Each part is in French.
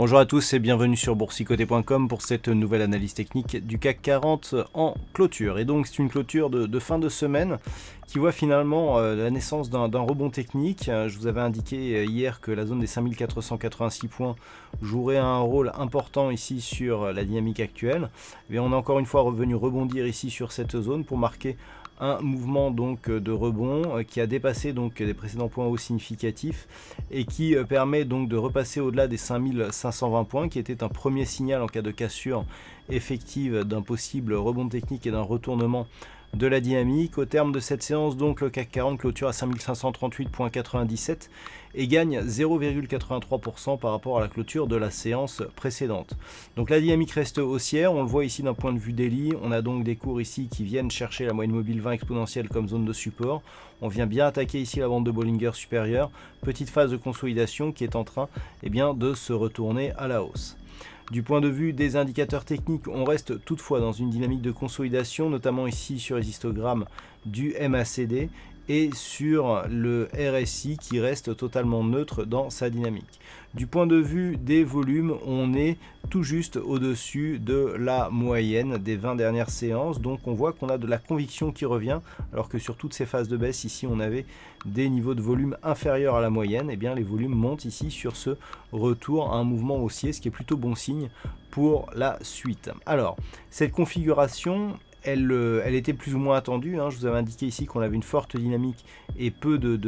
Bonjour à tous et bienvenue sur boursicoté.com pour cette nouvelle analyse technique du CAC 40 en clôture. Et donc c'est une clôture de fin de semaine qui voit finalement la naissance d'un rebond technique. Je vous avais indiqué hier que la zone des 5486 points jouerait un rôle important ici sur la dynamique actuelle. Et on est encore une fois revenu rebondir ici sur cette zone pour marquer un mouvement donc de rebond qui a dépassé donc des précédents points hauts significatifs et qui permet donc de repasser au-delà des 5520 points qui était un premier signal en cas de cassure effective d'un possible rebond technique et d'un retournement de la dynamique. Au terme de cette séance, donc le CAC 40 clôture à 5538,97 et gagne 0,83% par rapport à la clôture de la séance précédente. Donc la dynamique reste haussière, on le voit ici d'un point de vue daily. On a donc des cours ici qui viennent chercher la moyenne mobile 20 exponentielle comme zone de support. On vient bien attaquer ici la bande de Bollinger supérieure. Petite phase de consolidation qui est en train de se retourner à la hausse. Du point de vue des indicateurs techniques, on reste toutefois dans une dynamique de consolidation, notamment ici sur les histogrammes du MACD et sur le RSI qui reste totalement neutre dans sa dynamique. Du point de vue des volumes, on est tout juste au-dessus de la moyenne des 20 dernières séances. Donc on voit qu'on a de la conviction qui revient, alors que sur toutes ces phases de baisse, ici on avait des niveaux de volume inférieurs à la moyenne. Et bien les volumes montent ici sur ce retour à un mouvement haussier, ce qui est plutôt bon signe pour la suite. Alors, cette configuration, elle était plus ou moins attendue. Je vous avais indiqué ici qu'on avait une forte dynamique et peu de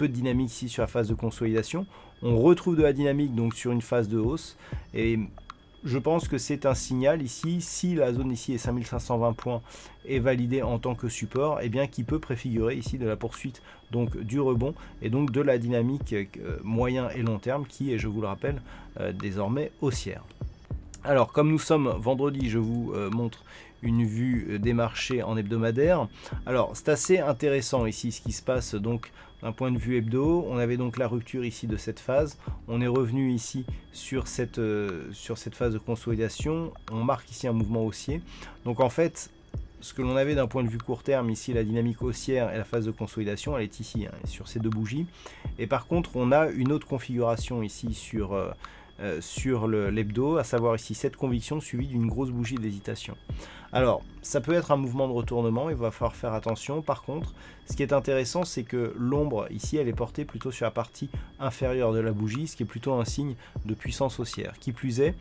dynamique ici sur la phase de consolidation. On retrouve de la dynamique donc sur une phase de hausse et je pense que c'est un signal ici, si la zone ici est 5520 points est validée en tant que support, et bien qui peut préfigurer ici de la poursuite donc du rebond et donc de la dynamique moyen et long terme qui est, je vous le rappelle, désormais haussière. Alors comme nous sommes vendredi, je vous montre une vue des marchés en hebdomadaire. Alors c'est assez intéressant ici ce qui se passe donc d'un point de vue hebdo. On avait donc la rupture ici de cette phase. On est revenu ici sur cette phase de consolidation. On marque ici un mouvement haussier. Donc en fait, ce que l'on avait d'un point de vue court terme, ici la dynamique haussière et la phase de consolidation, elle est ici, sur ces deux bougies. Et par contre, on a une autre configuration ici sur l'hebdo, à savoir ici cette conviction suivie d'une grosse bougie d'hésitation. Alors, ça peut être un mouvement de retournement, il va falloir faire attention. Par contre, ce qui est intéressant, c'est que l'ombre ici, elle est portée plutôt sur la partie inférieure de la bougie, ce qui est plutôt un signe de puissance haussière. Qui plus est,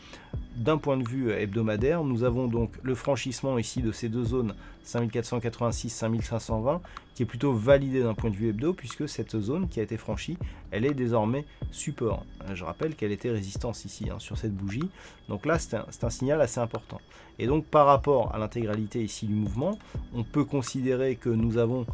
d'un point de vue hebdomadaire, nous avons donc le franchissement ici de ces deux zones 5486, 5520, qui est plutôt validé d'un point de vue hebdo, puisque cette zone qui a été franchie, elle est désormais support. Je rappelle qu'elle était résistance ici, sur cette bougie. Donc là, c'est un signal assez important. Et donc par rapport à l'intégralité ici du mouvement, on peut considérer que nous avons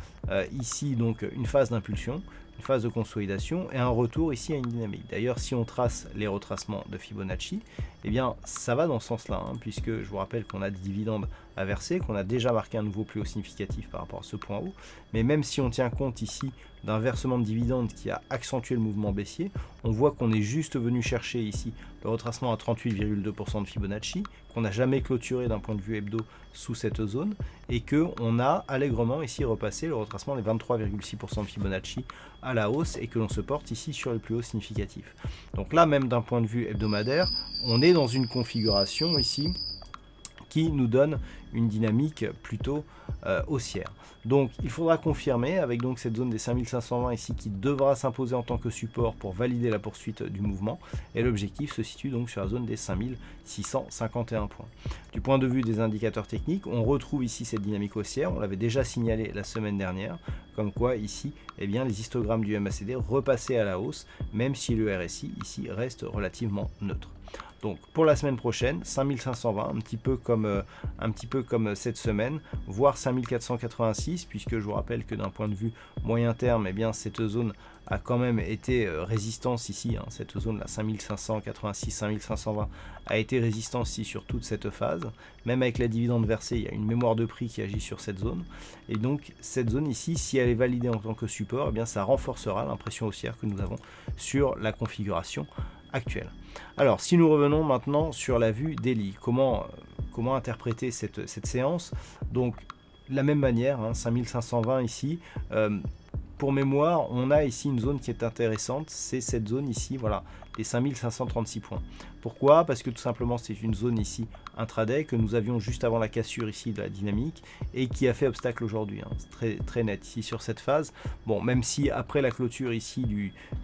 ici donc une phase d'impulsion, une phase de consolidation et un retour ici à une dynamique. D'ailleurs, si on trace les retracements de Fibonacci, eh bien ça va dans ce sens-là, puisque je vous rappelle qu'on a des dividendes à verser, qu'on a déjà marqué un nouveau plus haut significatif par rapport à ce point haut, mais même si on tient compte ici d'un versement de dividendes qui a accentué le mouvement baissier, on voit qu'on est juste venu chercher ici le retracement à 38,2% de Fibonacci, qu'on n'a jamais clôturé d'un point de vue hebdo sous cette zone, et qu'on a allègrement ici repassé le retracement des 23,6% de Fibonacci à la hausse et que l'on se porte ici sur les plus hauts significatifs. Donc là, même d'un point de vue hebdomadaire, on est dans une configuration ici qui nous donne une dynamique plutôt haussière. Donc il faudra confirmer avec donc cette zone des 5520 ici qui devra s'imposer en tant que support pour valider la poursuite du mouvement, et l'objectif se situe donc sur la zone des 5651 points. Du point de vue des indicateurs techniques, on retrouve ici cette dynamique haussière, on l'avait déjà signalé la semaine dernière, comme quoi ici les histogrammes du MACD repassaient à la hausse, même si le RSI ici reste relativement neutre. Donc pour la semaine prochaine, 5520, un petit peu comme cette semaine, voire 5486, puisque je vous rappelle que d'un point de vue moyen terme, cette zone a quand même été résistance ici, cette zone là 5586, 5520 a été résistance ici sur toute cette phase. Même avec la dividende versée, il y a une mémoire de prix qui agit sur cette zone. Et donc cette zone ici, si elle est validée en tant que support, ça renforcera l'impression haussière que nous avons sur la configuration actuelle. Alors si nous revenons maintenant sur la vue daily, comment interpréter cette séance? Donc de la même manière, 5520 ici, pour mémoire, on a ici une zone qui est intéressante, c'est cette zone ici, voilà, les 5536 points. Pourquoi? Parce que tout simplement c'est une zone ici intraday que nous avions juste avant la cassure ici de la dynamique et qui a fait obstacle aujourd'hui, hein. C'est très, très net ici sur cette phase. Bon, même si après la clôture ici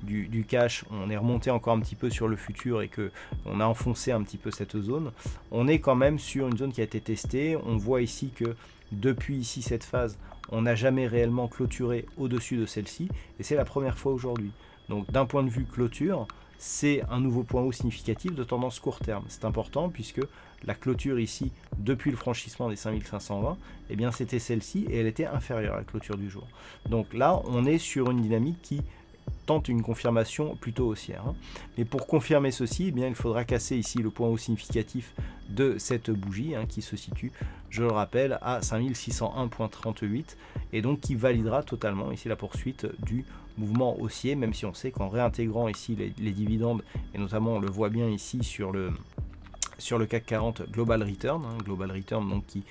du cash, on est remonté encore un petit peu sur le futur et que on a enfoncé un petit peu cette zone, on est quand même sur une zone qui a été testée. On voit ici que depuis ici cette phase, on n'a jamais réellement clôturé au-dessus de celle-ci et c'est la première fois aujourd'hui. Donc d'un point de vue clôture, c'est un nouveau point haut significatif de tendance court terme. C'est important puisque la clôture ici, depuis le franchissement des 5520, eh bien c'était celle-ci et elle était inférieure à la clôture du jour. Donc là, on est sur une dynamique qui tente une confirmation plutôt haussière, hein. Mais pour confirmer ceci, eh bien, il faudra casser ici le point haut significatif de cette bougie, hein, qui se situe, je le rappelle, à 5601,38 et donc qui validera totalement ici la poursuite du mouvement haussier, même si on sait qu'en réintégrant ici les dividendes, et notamment on le voit bien ici sur le CAC 40 Global Return, hein, Global Return donc qui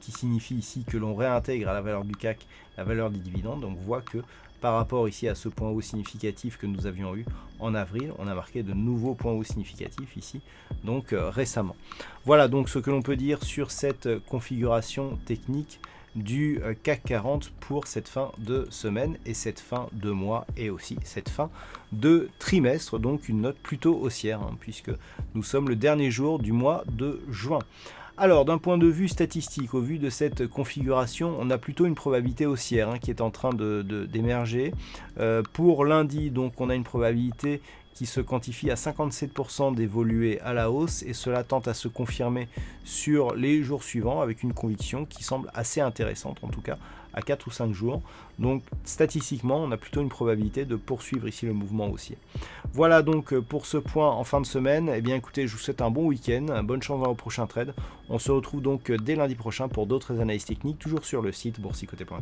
signifie ici que l'on réintègre à la valeur du CAC la valeur des dividendes. Donc on voit que par rapport ici à ce point haut significatif que nous avions eu en avril, on a marqué de nouveaux points hauts significatifs ici, donc récemment. Voilà donc ce que l'on peut dire sur cette configuration technique du CAC 40 pour cette fin de semaine et cette fin de mois et aussi cette fin de trimestre, donc une note plutôt haussière, hein, puisque nous sommes le dernier jour du mois de juin. Alors, d'un point de vue statistique, au vu de cette configuration, on a plutôt une probabilité haussière, hein, qui est en train d'émerger. Pour lundi, donc, on a une probabilité qui se quantifie à 57% d'évoluer à la hausse et cela tente à se confirmer sur les jours suivants avec une conviction qui semble assez intéressante, en tout cas à 4 ou 5 jours. Donc statistiquement, on a plutôt une probabilité de poursuivre ici le mouvement haussier. Voilà donc pour ce point en fin de semaine. Eh bien écoutez, je vous souhaite un bon week-end, bonne chance dans vos prochains trades. On se retrouve donc dès lundi prochain pour d'autres analyses techniques, toujours sur le site boursicoté.com.